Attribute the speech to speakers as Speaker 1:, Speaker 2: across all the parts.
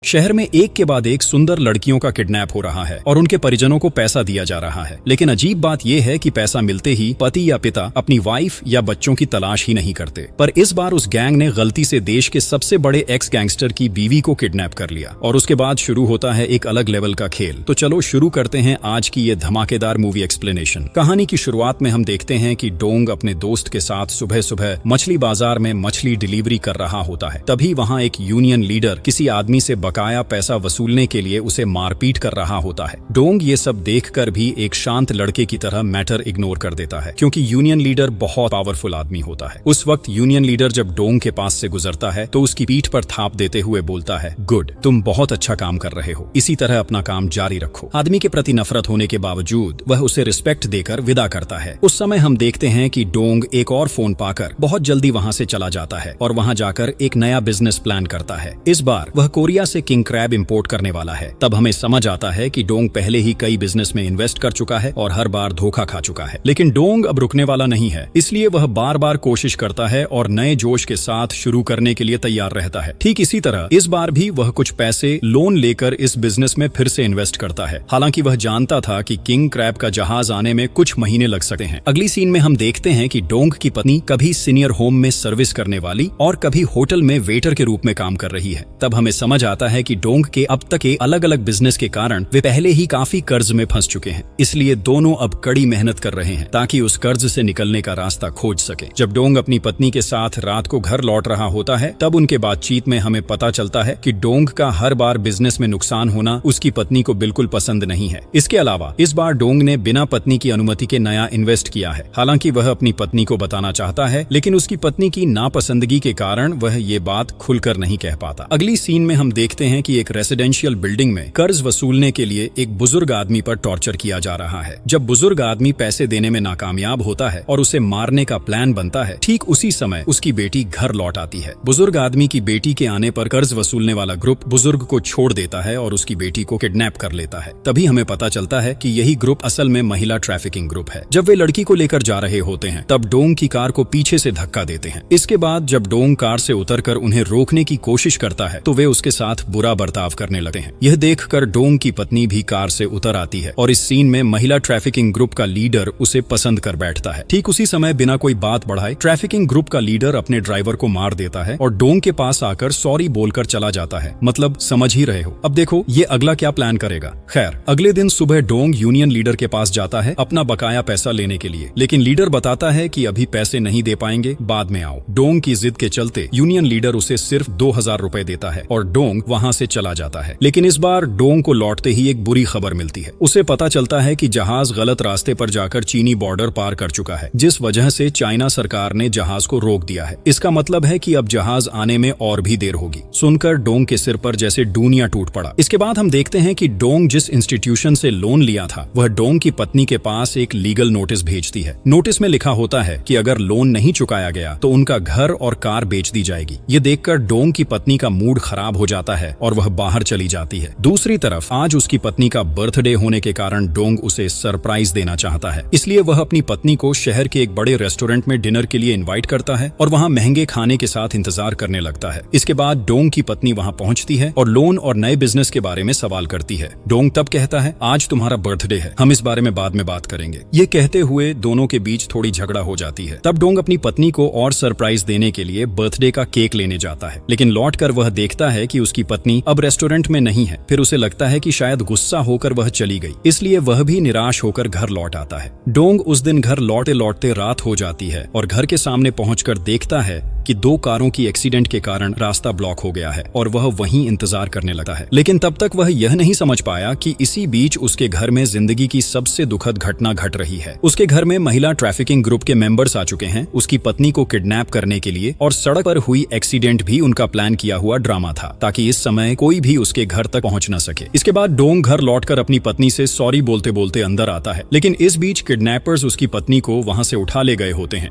Speaker 1: शहर में एक के बाद एक सुंदर लड़कियों का किडनैप हो रहा है और उनके परिजनों को पैसा दिया जा रहा है। लेकिन अजीब बात यह है कि पैसा मिलते ही पति या पिता अपनी वाइफ या बच्चों की तलाश ही नहीं करते। पर इस बार उस गैंग ने गलती से देश के सबसे बड़े एक्स गैंगस्टर की बीवी को किडनैप कर लिया और उसके बाद शुरू होता है एक अलग लेवल का खेल। तो चलो शुरू करते हैं आज की ये धमाकेदार मूवी एक्सप्लेनेशन। कहानी की शुरुआत में हम देखते हैं कि डोंग अपने दोस्त के साथ सुबह सुबह मछली बाजार में मछली डिलीवरी कर रहा होता है। तभी वहाँ एक यूनियन लीडर किसी आदमी से बकाया पैसा वसूलने के लिए उसे मारपीट कर रहा होता है। डोंग ये सब देखकर भी एक शांत लड़के की तरह मैटर इग्नोर कर देता है, क्योंकि यूनियन लीडर बहुत पावरफुल आदमी होता है। उस वक्त यूनियन लीडर जब डोंग के पास से गुजरता है तो उसकी पीठ पर थाप देते हुए बोलता है, गुड, तुम बहुत अच्छा काम कर रहे हो, इसी तरह अपना काम जारी रखो। आदमी के प्रति नफरत होने के बावजूद वह उसे रिस्पेक्ट देकर विदा करता है। उस समय हम देखते हैं कि डोंग एक और फोन पाकर बहुत जल्दी वहाँ से चला जाता है और वहाँ जाकर एक नया बिजनेस प्लान करता है। इस बार वह कोरिया से किंग क्रैब इंपोर्ट करने वाला है। तब हमें समझ आता है कि डोंग पहले ही कई बिजनेस में इन्वेस्ट कर चुका है और हर बार धोखा खा चुका है। लेकिन डोंग अब रुकने वाला नहीं है, इसलिए वह बार बार कोशिश करता है और नए जोश के साथ शुरू करने के लिए तैयार रहता है। ठीक इसी तरह इस बार भी वह कुछ पैसे लोन लेकर इस बिजनेस में फिर से इन्वेस्ट करता है। हालांकि वह जानता था कि किंग क्रैब का जहाज आने में कुछ महीने लग सकते हैं। अगली सीन में हम देखते हैं कि डोंग की पत्नी कभी सीनियर होम में सर्विस करने वाली और कभी होटल में वेटर के रूप में काम कर रही है। तब हमें समझ आता है कि डोंग के अब तक के अलग अलग बिजनेस के कारण वे पहले ही काफी कर्ज में फंस चुके हैं, इसलिए दोनों अब कड़ी मेहनत कर रहे हैं ताकि उस कर्ज से निकलने का रास्ता खोज सके। जब डोंग अपनी पत्नी के साथ रात को घर लौट रहा होता है तब उनके बातचीत में हमें पता चलता है कि डोंग का हर बार बिजनेस में नुकसान होना उसकी पत्नी को बिल्कुल पसंद नहीं है। इसके अलावा इस बार डोंग ने बिना पत्नी की अनुमति के नया इन्वेस्ट किया है। हालांकि वह अपनी पत्नी को बताना चाहता है, लेकिन उसकी पत्नी की नापसंदगी के कारण वह ये बात खुलकर नहीं कह पाता। अगली सीन में हम देखते हैं कि एक रेसिडेंशियल बिल्डिंग में कर्ज वसूलने के लिए एक बुजुर्ग आदमी पर टॉर्चर किया जा रहा है। जब बुजुर्ग आदमी पैसे देने में नाकामयाब होता है और उसे मारने का प्लान बनता है, ठीक उसी समय उसकी बेटी घर लौट आती है। बुजुर्ग आदमी की बेटी के आने पर कर्ज वसूलने वाला ग्रुप बुजुर्ग को छोड़ देता है और उसकी बेटी को किडनैप कर लेता है। तभी हमें पता चलता है कि यही ग्रुप असल में महिला ट्रैफिकिंग ग्रुप है। जब वे लड़की को लेकर जा रहे होते हैं तब डोंग की कार को पीछे से धक्का देते हैं। इसके बाद जब डोंग कार से उतरकर उन्हें रोकने की कोशिश करता है तो वे उसके साथ बुरा बर्ताव करने लगते हैं। यह देखकर डोंग की पत्नी भी कार से उतर आती है और इस सीन में महिला ट्रैफिकिंग ग्रुप का लीडर उसे पसंद कर बैठता है। ठीक उसी समय बिना कोई बात बढ़ाए ट्रैफिकिंग ग्रुप का लीडर अपने ड्राइवर को मार देता है और डोंग के पास आकर सॉरी बोलकर चला जाता है। मतलब समझ ही रहे हो। अब देखो ये अगला क्या प्लान करेगा। खैर, अगले दिन सुबह डोंग यूनियन लीडर के पास जाता है अपना बकाया पैसा लेने के लिए, लेकिन लीडर बताता है कि अभी पैसे नहीं दे पाएंगे, बाद में आओ। डोंग की जिद के चलते यूनियन लीडर उसे सिर्फ 2000 रुपए देता है और डोंग वहाँ से चला जाता है। लेकिन इस बार डोंग को लौटते ही एक बुरी खबर मिलती है। उसे पता चलता है कि जहाज गलत रास्ते पर जाकर चीनी बॉर्डर पार कर चुका है, जिस वजह से चाइना सरकार ने जहाज को रोक दिया है। इसका मतलब है कि अब जहाज आने में और भी देर होगी। सुनकर डोंग के सिर पर जैसे डूनिया टूट पड़ा। इसके बाद हम देखते हैं कि डोंग जिस इंस्टीट्यूशन से लोन लिया था वह डोंग की पत्नी के पास एक लीगल नोटिस भेजती है। नोटिस में लिखा होता है कि अगर लोन नहीं चुकाया गया तो उनका घर और कार बेच दी जाएगी। ये देखकर डोंग की पत्नी का मूड खराब हो जाता है और वह बाहर चली जाती है। दूसरी तरफ आज उसकी पत्नी का बर्थडे होने के कारण डोंग उसे सरप्राइज देना चाहता है, इसलिए वह अपनी पत्नी को शहर के एक बड़े रेस्टोरेंट में डिनर के लिए इनवाइट करता है और वहाँ महंगे खाने के साथ इंतजार करने लगता है। इसके बाद डोंग की पत्नी वहाँ पहुँचती है और लोन और नए बिजनेस के बारे में सवाल करती है। डोंग तब कहता है, आज तुम्हारा बर्थडे है, हम इस बारे में बाद में बात करेंगे। ये कहते हुए दोनों के बीच थोड़ी झगड़ा हो जाती है। तब डोंग अपनी पत्नी को और सरप्राइज देने के लिए बर्थडे का केक लेने जाता है, लेकिन लौटकर वह देखता है कि उसकी पत्नी अब रेस्टोरेंट में नहीं है। फिर उसे लगता है कि शायद गुस्सा होकर वह चली गई, इसलिए वह भी निराश होकर घर लौट आता है। डोंग उस दिन घर लौटते लौटते रात हो जाती है और घर के सामने पहुंचकर देखता है कि 2 कारों की एक्सीडेंट के कारण रास्ता ब्लॉक हो गया है और वह वहीं इंतजार करने लगा है। लेकिन तब तक वह यह नहीं समझ पाया कि इसी बीच उसके घर में जिंदगी की सबसे दुखद घटना घट रही है। उसके घर में महिला ट्रैफिकिंग ग्रुप के मेंबर्स आ चुके हैं उसकी पत्नी को किडनैप करने के लिए, और सड़क पर हुई एक्सीडेंट भी उनका प्लान किया हुआ ड्रामा था ताकि इस समय कोई भी उसके घर तक पहुंच न सके। इसके बाद डोंग घर लौटकर अपनी पत्नी से सॉरी बोलते बोलते अंदर आता है, लेकिन इस बीच किडनैपर्स उसकी पत्नी को वहां से उठा ले गए होते हैं।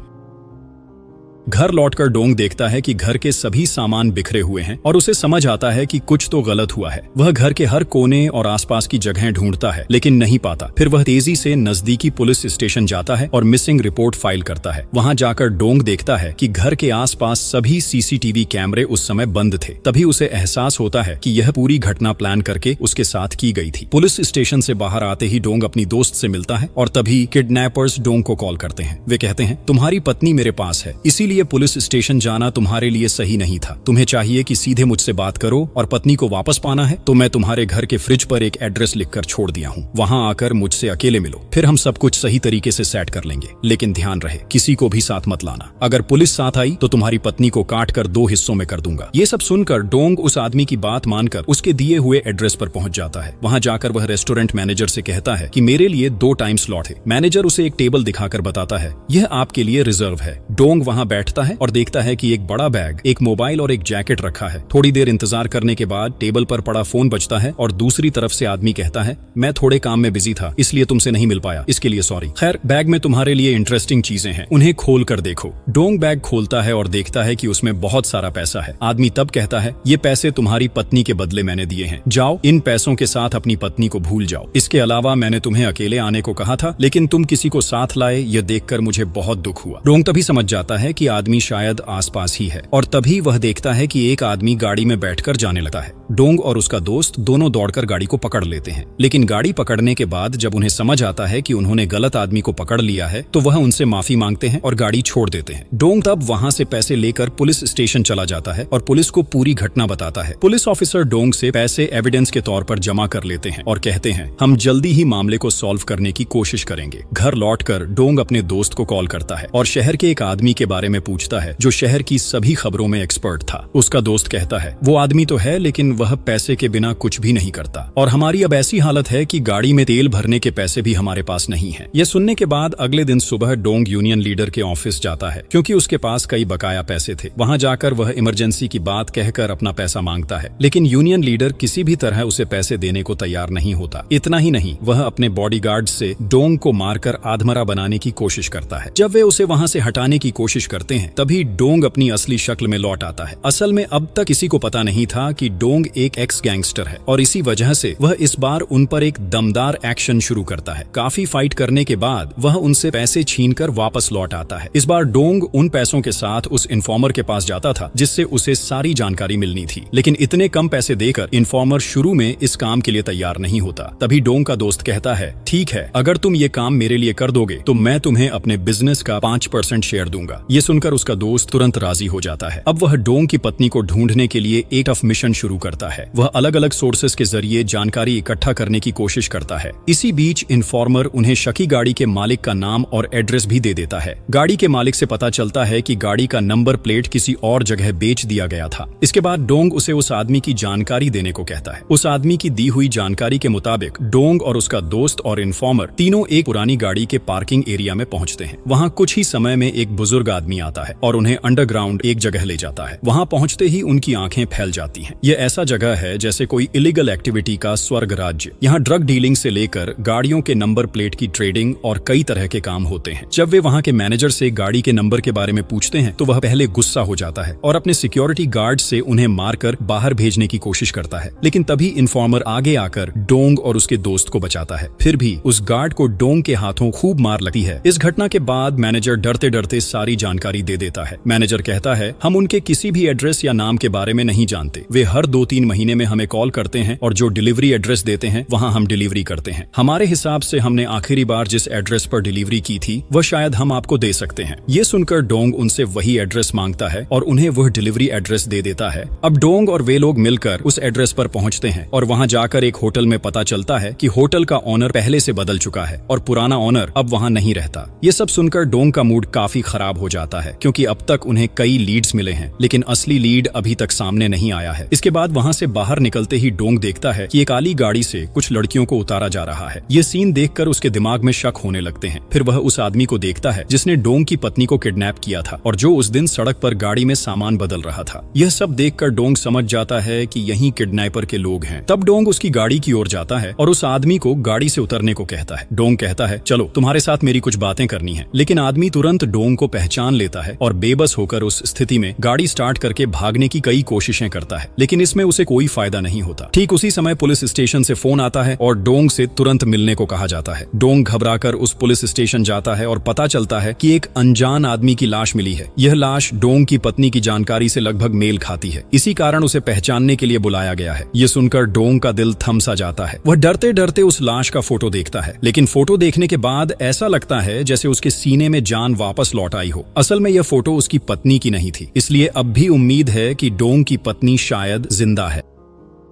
Speaker 1: घर लौटकर डोंग देखता है कि घर के सभी सामान बिखरे हुए हैं और उसे समझ आता है कि कुछ तो गलत हुआ है। वह घर के हर कोने और आसपास की जगह ढूंढता है लेकिन नहीं पाता। फिर वह तेजी से नजदीकी पुलिस स्टेशन जाता है और मिसिंग रिपोर्ट फाइल करता है। वहां जाकर डोंग देखता है कि घर के आसपास सभी सीसीटीवी कैमरे उस समय बंद थे। तभी उसे एहसास होता है कि यह पूरी घटना प्लान करके उसके साथ की गई थी। पुलिस स्टेशन से बाहर आते ही डोंग अपनी दोस्त से मिलता है और तभी किडनैपर्स डोंग को कॉल करते हैं। वे कहते हैं, तुम्हारी पत्नी मेरे पास है, इसीलिए पुलिस स्टेशन जाना तुम्हारे लिए सही नहीं था। तुम्हें चाहिए कि सीधे मुझसे बात करो और पत्नी को वापस पाना है तो मैं तुम्हारे घर के फ्रिज पर एक एड्रेस लिखकर छोड़ दिया हूँ। वहाँ आकर मुझसे अकेले मिलो, फिर हम सब कुछ सही तरीके से सेट कर लेंगे। लेकिन ध्यान रहे, किसी को भी साथ मत लाना। अगर पुलिस साथ आई तो तुम्हारी पत्नी को काट कर 2 हिस्सों में कर दूंगा। ये सब सुनकर डोंग उस आदमी की बात मानकर उसके दिए हुए एड्रेस पर पहुंच जाता है। वहां जाकर वह रेस्टोरेंट मैनेजर से कहता है कि मेरे लिए 2 टाइम स्लॉट है। मैनेजर उसे एक टेबल दिखाकर बताता है, यह आपके लिए रिजर्व है। डोंग वहां बैठता है और देखता है कि एक बड़ा बैग, एक मोबाइल और एक जैकेट रखा है। थोड़ी देर इंतजार करने के बाद टेबल पर पड़ा फोन बजता है और दूसरी तरफ से आदमी कहता है, मैं थोड़े काम में बिजी था इसलिए तुमसे नहीं मिल पाया, इसके लिए सॉरी। खैर, बैग में तुम्हारे लिए इंटरेस्टिंग चीजें हैं, उन्हें खोल कर देखो। डोंग बैग खोलता है और देखता है कि उसमें बहुत सारा पैसा है। आदमी तब कहता है, ये पैसे तुम्हारी पत्नी के बदले मैंने दिए हैं, जाओ इन पैसों के साथ अपनी पत्नी को भूल जाओ। इसके अलावा मैंने तुम्हें अकेले आने को कहा था लेकिन तुम किसी को साथ लाए, यह देखकर मुझे बहुत दुख हुआ। डोंग तभी समझ जाता है कि आदमी शायद आसपास ही है और तभी वह देखता है कि एक आदमी गाड़ी में बैठकर जाने लगता है। डोंग और उसका दोस्त दोनों दौड़कर गाड़ी को पकड़ लेते हैं, लेकिन गाड़ी पकड़ने के बाद जब उन्हें समझ आता है कि उन्होंने गलत आदमी को पकड़ लिया है तो वह उनसे माफी मांगते हैं और गाड़ी छोड़ देते हैं। डोंग तब वहां से पैसे लेकर पुलिस स्टेशन चला जाता है और पुलिस को पूरी घटना बताता है। पुलिस ऑफिसर डोंग से पैसे एविडेंस के तौर पर जमा कर लेते हैं और कहते हैं, हम जल्दी ही मामले को सॉल्व करने की कोशिश करेंगे। घर लौटकर डोंग अपने दोस्त को कॉल करता है और शहर के एक आदमी के बारे में पूछता है जो शहर की सभी खबरों में एक्सपर्ट था। उसका दोस्त कहता है, वो आदमी तो है लेकिन वह पैसे के बिना कुछ भी नहीं करता और हमारी अब ऐसी हालत है कि गाड़ी में तेल भरने के पैसे भी हमारे पास नहीं है। यह सुनने के बाद अगले दिन सुबह डोंग यूनियन लीडर के ऑफिस जाता है क्योंकि उसके पास कई बकाया पैसे थे। वहां जाकर वह इमरजेंसी की बात कहकर अपना पैसा मांगता है लेकिन यूनियन लीडर किसी भी तरह उसे पैसे देने को तैयार नहीं होता। इतना ही नहीं, वह अपने बॉडीगार्ड से डोंग को मारकर आधमरा बनाने की कोशिश करता है। जब वे उसे वहां से हटाने की कोशिश करते हैं तभी डोंग अपनी असली शक्ल में लौट आता है। असल में अब तक किसी को पता नहीं था कि डोंग एक एक्स गैंगस्टर है और इसी वजह से वह इस बार उन पर एक दमदार एक्शन शुरू करता है। काफी फाइट करने के बाद वह उनसे पैसे छीनकर वापस लौट आता है। इस बार डोंग उन पैसों के साथ उस इन्फॉर्मर के पास जाता था जिससे उसे सारी जानकारी मिलनी थी, लेकिन इतने कम पैसे देकर इन्फॉर्मर शुरू में इस काम के लिए तैयार नहीं होता। तभी डोंग का दोस्त कहता है, ठीक है, अगर तुम ये काम मेरे लिए कर दोगे तो मैं तुम्हें अपने बिजनेस का 5% शेयर दूंगा। ये सुनकर उसका दोस्त तुरंत राजी हो जाता है। अब वह डोंग की पत्नी को ढूंढने के लिए एक टफ मिशन शुरू करता है। वह अलग अलग सोर्सेस के जरिए जानकारी इकट्ठा करने की कोशिश करता है। इसी बीच इन्फॉर्मर उन्हें शकी गाड़ी के मालिक का नाम और एड्रेस भी दे देता है। गाड़ी के मालिक से पता चलता है कि गाड़ी का नंबर प्लेट किसी और जगह बेच दिया गया था। इसके बाद डोंग उसे उस आदमी की जानकारी देने को कहता है। उस आदमी की दी हुई जानकारी के मुताबिक डोंग और उसका दोस्त और इन्फॉर्मर तीनों एक पुरानी गाड़ी के पार्किंग एरिया में पहुंचते हैं। वहां कुछ ही समय में एक बुजुर्ग आदमी आता है और उन्हें अंडरग्राउंड एक जगह ले जाता है। वहां पहुंचते ही उनकी आंखें फैल जाती हैं। यह ऐसा जगह है जैसे कोई इलीगल एक्टिविटी का स्वर्ग राज्य। यहाँ ड्रग डीलिंग से लेकर गाड़ियों के नंबर प्लेट की ट्रेडिंग और कई तरह के काम होते हैं। जब वे वहाँ के मैनेजर से गाड़ी के नंबर के बारे में पूछते हैं तो वह पहले गुस्सा हो जाता है और अपने सिक्योरिटी गार्ड से उन्हें मारकर बाहर भेजने की कोशिश करता है, लेकिन तभी इन्फॉर्मर आगे आकर डोंग और उसके दोस्त को बचाता है। फिर भी उस गार्ड को डोंग के हाथों खूब मार लगती है। इस घटना के बाद मैनेजर डरते डरते सारी जानकारी दे देता है। मैनेजर कहता है, हम उनके किसी भी एड्रेस या नाम के बारे में नहीं जानते। वे हर 2-3 महीने में हमें कॉल करते हैं और जो डिलीवरी एड्रेस देते हैं वहां हम डिलीवरी करते हैं। हमारे हिसाब से हमने आखिरी बार जिस एड्रेस पर डिलीवरी की थी वह शायद हम आपको दे सकते हैं। ये सुनकर डोंग उनसे वही एड्रेस मांगता है और उन्हें वह डिलीवरी एड्रेस दे देता है। अब डोंग और वे लोग मिलकर उस एड्रेस पर पहुंचते हैं और वहां जाकर एक होटल में पता चलता है कि होटल का ऑनर पहले से बदल चुका है और पुराना ऑनर अब वहां नहीं रहता। ये सब सुनकर डोंग का मूड काफी खराब हो जाता है क्योंकि अब तक उन्हें कई लीड्स मिले हैं लेकिन असली लीड अभी तक सामने नहीं आया है। इसके बाद वहां से बाहर निकलते ही डोंग देखता है कि एक काली गाड़ी से कुछ लड़कियों को उतारा जा रहा है। ये सीन देखकर उसके दिमाग में शक होने लगते हैं। फिर वह उस आदमी को देखता है जिसने डोंग की पत्नी को किडनैप किया था और जो उस दिन सड़क पर गाड़ी में सामान बदल रहा था। यह सब देखकर डोंग समझ जाता है कि यही किडनैपर के लोग हैं। तब डोंग उसकी गाड़ी की ओर जाता है और उस आदमी को गाड़ी से उतरने को कहता है। डोंग कहता है, चलो तुम्हारे साथ मेरी कुछ बातें करनी है, लेकिन आदमी तुरंत डोंग को पहचान लेता लेता है और बेबस होकर उस स्थिति में गाड़ी स्टार्ट करके भागने की कई कोशिशें करता है, लेकिन इसमें उसे कोई फायदा नहीं होता। ठीक उसी समय पुलिस स्टेशन से फोन आता है और डोंग से तुरंत मिलने को कहा जाता है। डोंग घबराकर उस पुलिस स्टेशन जाता है और पता चलता है कि एक अनजान आदमी की लाश मिली है। यह लाश डोंग की पत्नी की जानकारी से लगभग मेल खाती है, इसी कारण उसे पहचानने के लिए बुलाया गया है। यह सुनकर डोंग का दिल थम सा जाता है। वह डरते डरते उस लाश का फोटो देखता है, लेकिन फोटो देखने के बाद ऐसा लगता है जैसे उसके सीने में जान वापस लौट आई हो। असल में यह फोटो उसकी पत्नी की नहीं थी, इसलिए अब भी उम्मीद है कि डोंग की पत्नी शायद जिंदा है।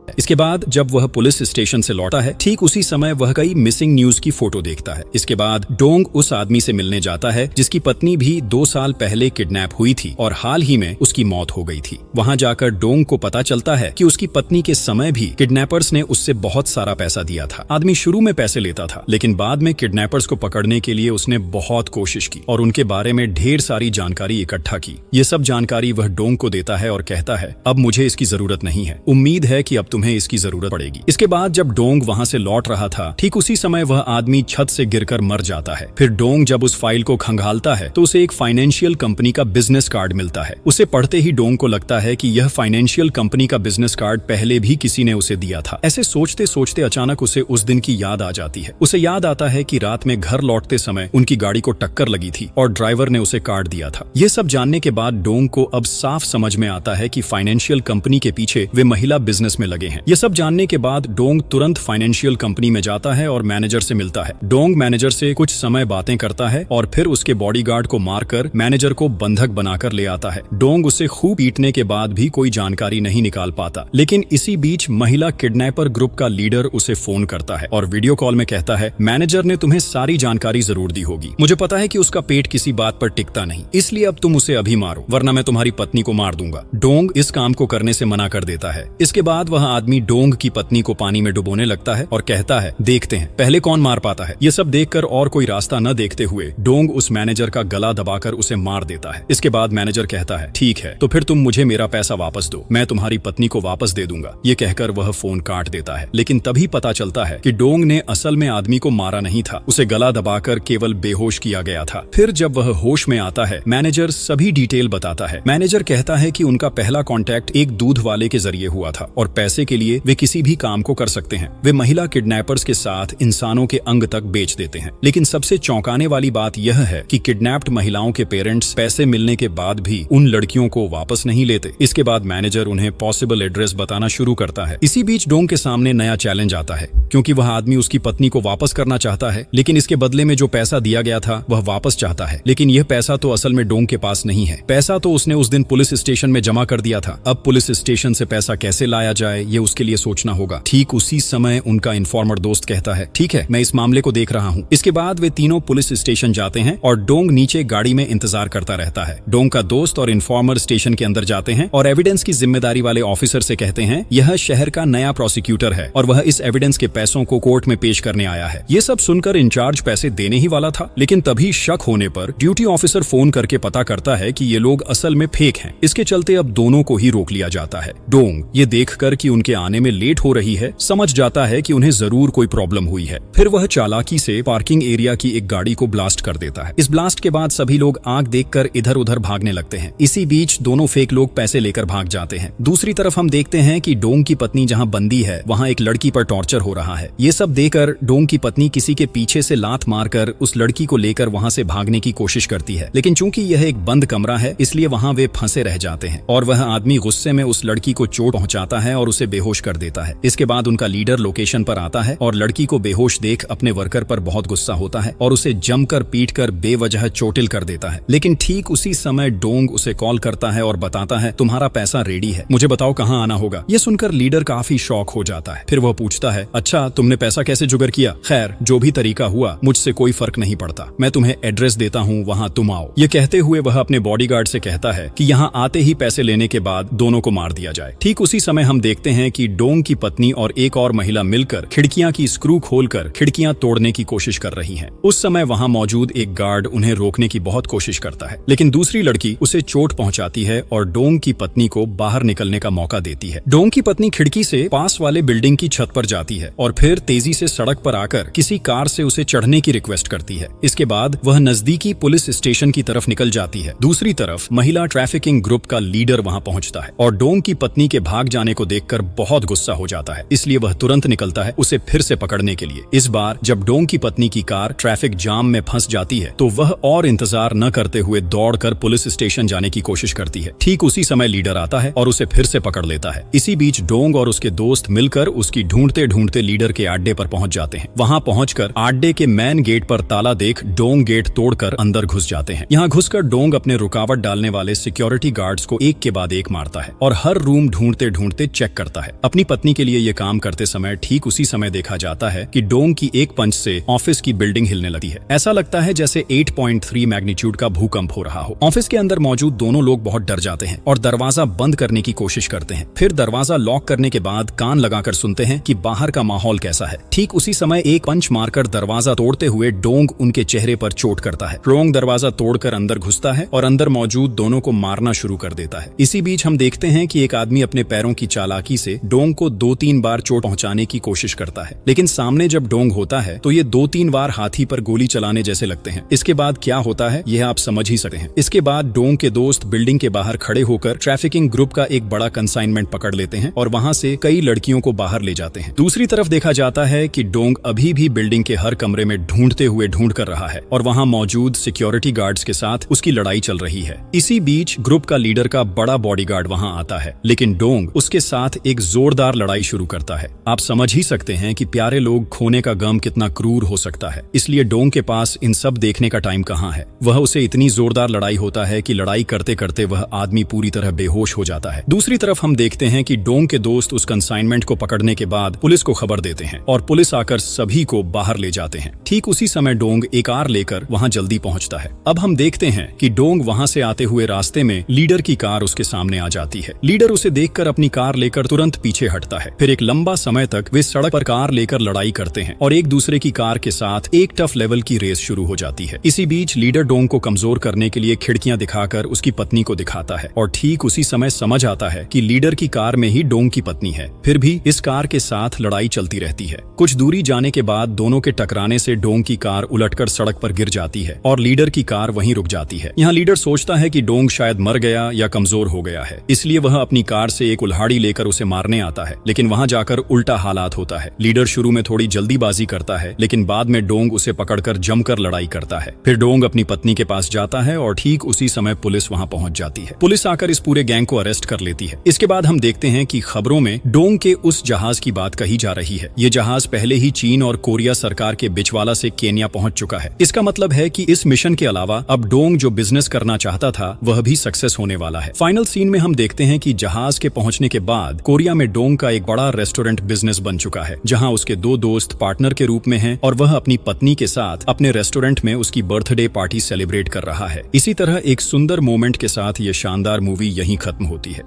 Speaker 1: इसके बाद जब वह पुलिस स्टेशन से लौटा है, ठीक उसी समय वह कई मिसिंग न्यूज की फोटो देखता है। इसके बाद डोंग उस आदमी से मिलने जाता है जिसकी पत्नी भी 2 साल पहले किडनैप हुई थी और हाल ही में उसकी मौत हो गई थी। वहां जाकर डोंग को पता चलता है कि उसकी पत्नी के समय भी किडनैपर्स ने उससे बहुत सारा पैसा दिया था। आदमी शुरू में पैसे लेता था, लेकिन बाद में किडनैपर्स को पकड़ने के लिए उसने बहुत कोशिश की और उनके बारे में ढेर सारी जानकारी इकट्ठा की। ये सब जानकारी वह डोंग को देता है और कहता है, अब मुझे इसकी जरूरत नहीं है, उम्मीद है कि अब तुम्हें इसकी जरूरत पड़ेगी। इसके बाद जब डोंग वहां से लौट रहा था, ठीक उसी समय वह आदमी छत से गिरकर मर जाता है। फिर डोंग जब उस फाइल को खंगालता है तो उसे एक फाइनेंशियल कंपनी का बिजनेस कार्ड मिलता है। उसे पढ़ते ही डोंग को लगता है कि यह फाइनेंशियल कंपनी का बिजनेस कार्ड पहले भी किसी ने उसे दिया था। ऐसे सोचते सोचते अचानक उसे उस दिन की याद आ जाती है। उसे याद आता है कि रात में घर लौटते समय उनकी गाड़ी को टक्कर लगी थी और ड्राइवर ने उसे कार्ड दिया था। ये सब जानने के बाद डोंग को अब साफ समझ में आता है कि फाइनेंशियल कंपनी के पीछे वे महिला बिजनेस में लगे हैं। ये सब जानने के बाद डोंग तुरंत फाइनेंशियल कंपनी में जाता है और मैनेजर से मिलता है। डोंग मैनेजर से कुछ समय बातें करता है और फिर उसके बॉडीगार्ड को मारकर मैनेजर को बंधक बनाकर ले आता है। डोंग उसे खूब पीटने के बाद भी कोई जानकारी नहीं निकाल पाता, लेकिन इसी बीच महिला किडनैपर ग्रुप का लीडर उसे फोन करता है और वीडियो कॉल में कहता है, मैनेजर ने तुम्हें सारी जानकारी जरूर दी होगी। मुझे पता है कि उसका पेट किसी बात पर टिकता नहीं, इसलिए अब तुम उसे अभी मारो, वरना मैं तुम्हारी पत्नी को मार दूंगा। डोंग इस काम को करने से मना कर देता है। इसके बाद वह आदमी डोंग की पत्नी को पानी में डुबोने लगता है और कहता है, देखते हैं पहले कौन मार पाता है। ये सब देखकर और कोई रास्ता न देखते हुए डोंग उस मैनेजर का गला दबाकर उसे मार देता है। इसके बाद मैनेजर कहता है, ठीक है, तो फिर तुम मुझे मेरा पैसा वापस दो, मैं तुम्हारी पत्नी को वापस दे दूंगा। ये कहकर वह फोन काट देता है, लेकिन तभी पता चलता है कि डोंग ने असल में आदमी को मारा नहीं था, उसे गला दबाकर केवल बेहोश किया गया था। फिर जब वह होश में आता है, मैनेजर सभी डिटेल बताता है। मैनेजर कहता है कि उनका पहला कॉन्टैक्ट एक दूध वाले के जरिए हुआ था और पैसे के लिए वे किसी भी काम को कर सकते हैं। वे महिला किडनैपर्स के साथ इंसानों के अंग तक बेच देते हैं। लेकिन सबसे चौंकाने वाली बात यह है कि किडनैप्ड महिलाओं के पेरेंट्स पैसे मिलने के बाद भी उन लड़कियों को वापस नहीं लेते। इसके बाद मैनेजर उन्हें पॉसिबल एड्रेस बताना शुरू करता है। इसी बीच डोंग के सामने नया चैलेंज आता है, क्योंकि वह आदमी उसकी पत्नी को वापस करना चाहता है, लेकिन इसके बदले में जो पैसा दिया गया था वह वापस चाहता है। लेकिन यह पैसा तो असल में डोंग के पास नहीं है। पैसा तो उसने उस दिन पुलिस स्टेशन में जमा कर दिया था। अब पुलिस स्टेशन से पैसा कैसे लाया जाए ये उसके लिए सोचना होगा। ठीक उसी समय उनका इन्फॉर्मर दोस्त कहता है, ठीक है, मैं इस मामले को देख रहा हूँ। इसके बाद वे तीनों पुलिस स्टेशन जाते हैं और डोंग नीचे गाड़ी में इंतजार करता रहता है। डोंग का दोस्त और इन्फॉर्मर स्टेशन के अंदर जाते हैं और एविडेंस की जिम्मेदारी वाले ऑफिसर से कहते हैं, यह शहर का नया प्रोसिक्यूटर है और वह इस एविडेंस के पैसों को कोर्ट में पेश करने आया है। ये सब सुनकर इंचार्ज पैसे देने ही वाला था, लेकिन तभी शक होने पर ड्यूटी ऑफिसर फोन करके पता करता है कि ये लोग असल में फेक हैं। इसके चलते अब दोनों को ही रोक लिया जाता है। डोंग ये देखकर कि उनके आने में लेट हो रही है, समझ जाता है कि उन्हें जरूर कोई प्रॉब्लम हुई है। फिर वह चालाकी से पार्किंग एरिया की एक गाड़ी को ब्लास्ट कर देता है। इस ब्लास्ट के बाद सभी लोग आग देखकर इधर उधर भागने लगते हैं। इसी बीच दोनों फेक लोग पैसे लेकर भाग जाते हैं। दूसरी तरफ हम देखते हैं कि डोंग की पत्नी जहां बंदी है वहां एक लड़की पर टॉर्चर हो रहा है। ये सब देखकर डोंग की पत्नी किसी के पीछे से लात मारकर उस लड़की को लेकर वहां से भागने की कोशिश करती है, लेकिन चूंकि यह एक बंद कमरा है इसलिए वहां वे फंसे रह जाते हैं और वह आदमी गुस्से में उस लड़की को चोट पहुंचाता है और उसे बेहोश कर देता है। इसके बाद उनका लीडर लोकेशन पर आता है और लड़की को बेहोश देख अपने वर्कर पर बहुत गुस्सा होता है और उसे जमकर पीटकर बेवजह चोटिल कर देता है। लेकिन ठीक उसी समय डोंग उसे कॉल करता है और बताता है, तुम्हारा पैसा रेडी है, मुझे बताओ कहाँ आना होगा। यह सुनकर लीडर काफी शॉक हो जाता है। फिर वह पूछता है, अच्छा तुमने पैसा कैसे जुगाड़ किया? खैर जो भी तरीका हुआ मुझसे कोई फर्क नहीं पड़ता, मैं तुम्हें एड्रेस देता हूँ, वहाँ तुम आओ। ये कहते हुए वह अपने बॉडीगार्ड से कहता है कि यहाँ आते ही पैसे लेने के बाद दोनों को मार दिया जाए। ठीक उसी समय हम देखते हैं कि डोंग की पत्नी और एक और महिला मिलकर खिड़कियां की स्क्रू खोलकर खिड़कियां तोड़ने की कोशिश कर रही हैं। उस समय वहां मौजूद एक गार्ड उन्हें रोकने की बहुत कोशिश करता है, लेकिन दूसरी लड़की उसे चोट पहुंचाती है और डोंग की पत्नी को बाहर निकलने का मौका देती है। डोंग की पत्नी खिड़की से पास वाले बिल्डिंग की छत पर जाती है और फिर तेजी से सड़क पर आकर किसी कार से उसे चढ़ने की रिक्वेस्ट करती है। इसके बाद वह नजदीकी पुलिस स्टेशन की तरफ निकल जाती है। दूसरी तरफ महिला ट्रैफिकिंग ग्रुप का लीडर वहां पहुंचता है और डोंग की पत्नी के भाग जाने को देखकर बहुत गुस्सा हो जाता है, इसलिए वह तुरंत निकलता है उसे फिर से पकड़ने के लिए। इस बार जब डोंग की पत्नी की कार ट्रैफिक जाम में फंस जाती है तो वह और इंतजार न करते हुए दौड़कर पुलिस स्टेशन जाने की कोशिश करती है। ठीक उसी समय लीडर आता है और उसे फिर से पकड़ लेता है। इसी बीच डोंग और उसके दोस्त मिलकर उसकी ढूंढते ढूंढते लीडर के अड्डे पर पहुंच जाते हैं। वहां पहुंचकर अड्डे के मेन गेट पर ताला देख डोंग गेट तोड़कर अंदर घुस जाते हैं। यहाँ घुसकर डोंग अपने रुकावट डालने वाले सिक्योरिटी गार्ड्स को एक के बाद एक मारता है और हर रूम ढूंढते ढूंढते चेक करता है। अपनी पत्नी के लिए ये काम करते समय ठीक उसी समय देखा जाता है कि डोंग की एक पंच से ऑफिस की बिल्डिंग हिलने लगती है। ऐसा लगता है जैसे 8.3 मैग्नीट्यूड का भूकंप हो रहा हो। ऑफिस के अंदर मौजूद दोनों लोग बहुत डर जाते हैं और दरवाजा बंद करने की कोशिश करते हैं। फिर दरवाजा लॉक करने के बाद कान लगाकर सुनते हैं कि बाहर का माहौल कैसा है। ठीक उसी समय एक पंच मारकर दरवाजा तोड़ते हुए डोंग उनके चेहरे पर चोट करता है। डोंग दरवाजा तोड़कर अंदर घुसता है और अंदर मौजूद दोनों को मारना शुरू कर देता है। इसी बीच हम देखते हैं कि एक आदमी अपने पैरों की चालाकी से डोंग को 2-3 बार चोट पहुंचाने की कोशिश करता है, लेकिन सामने जब डोंग होता है तो ये 2-3 बार हाथी पर गोली चलाने जैसे लगते हैं। इसके बाद क्या होता है यह आप समझ ही सकते हैं। इसके बाद डोंग के दोस्त बिल्डिंग के बाहर खड़े होकर ट्रैफिकिंग ग्रुप का एक बड़ा कंसाइनमेंट पकड़ लेते हैं और वहां से कई लड़कियों को बाहर ले जाते हैं। दूसरी तरफ देखा जाता है कि डोंग अभी भी बिल्डिंग के हर कमरे में ढूंढते हुए ढूंढ कर रहा है और वहां मौजूद सिक्योरिटी गार्ड्स के साथ उसकी लड़ाई चल रही है। इसी बीच ग्रुप का लीडर का बड़ा बॉडीगार्ड वहां आता है, लेकिन डोंग उसके साथ एक जोरदार लड़ाई शुरू करता है। आप समझ ही सकते हैं कि प्यारे लोग खोने का गम कितना क्रूर हो सकता है, इसलिए डोंग के पास इन सब देखने का टाइम कहाँ है। वह उसे इतनी जोरदार लड़ाई होता है कि लड़ाई करते करते वह आदमी पूरी तरह बेहोश हो जाता है। दूसरी तरफ हम देखते हैं कि डोंग के दोस्त उस कंसाइनमेंट को पकड़ने के बाद पुलिस को खबर देते हैं और पुलिस आकर सभी को बाहर ले जाते हैं। ठीक उसी समय डोंग एक कार लेकर वहां जल्दी पहुंचता है। अब हम देखते हैं कि डोंग वहां से आते हुए रास्ते में लीडर की कार उसके सामने आ जाती है। लीडर उसे देखकर अपनी कार लेकर तुरंत पीछे हटता है। फिर एक लंबा समय तक वे सड़क पर कार लेकर लड़ाई करते हैं और एक दूसरे की कार के साथ एक टफ लेवल की रेस शुरू हो जाती है। इसी बीच लीडर डोंग को कमजोर करने के लिए खिड़कियां दिखाकर उसकी पत्नी को दिखाता है और ठीक उसी समय समझ आता है कि लीडर की कार में ही डोंग की पत्नी है। फिर भी इस कार के साथ लड़ाई चलती रहती है। कुछ दूरी जाने के बाद दोनों के टकराने से डोंग की कार उलटकर सड़क पर गिर जाती है और लीडर की कार वहीं रुक जाती है। यहाँ लीडर सोचता है कि डोंग शायद मर गया या कमजोर हो गया है, इसलिए वह अपनी कार से एक कुल्हाड़ी लेकर उसे मारने आता है, लेकिन वहां जाकर उल्टा हालात होता है। लीडर शुरू में थोड़ी जल्दीबाजी करता है, लेकिन बाद में डोंग उसे पकड़कर जमकर लड़ाई करता है। फिर डोंग अपनी पत्नी के पास जाता है और ठीक उसी समय पुलिस वहां पहुंच जाती है। पुलिस आकर इस पूरे गैंग को अरेस्ट कर लेती है। इसके बाद हम देखते हैं कि खबरों में डोंग के उस जहाज की बात कही जा रही है। ये जहाज पहले ही चीन और कोरिया सरकार के बिचवाला से केन्या पहुंच चुका है। इसका मतलब है कि इस मिशन के अलावा अब डोंग जो बिजनेस करना चाहता था वह भी सक्सेस होने वाला है। फाइनल सीन में हम देखते हैं कि जहाज के पहुंचने के बाद कोरिया में डोंग का एक बड़ा रेस्टोरेंट बिजनेस बन चुका है, जहां उसके 2 दोस्त पार्टनर के रूप में हैं और वह अपनी पत्नी के साथ अपने रेस्टोरेंट में उसकी बर्थडे पार्टी सेलिब्रेट कर रहा है। इसी तरह एक सुंदर मोमेंट के साथ ये शानदार मूवी यहीं खत्म होती है।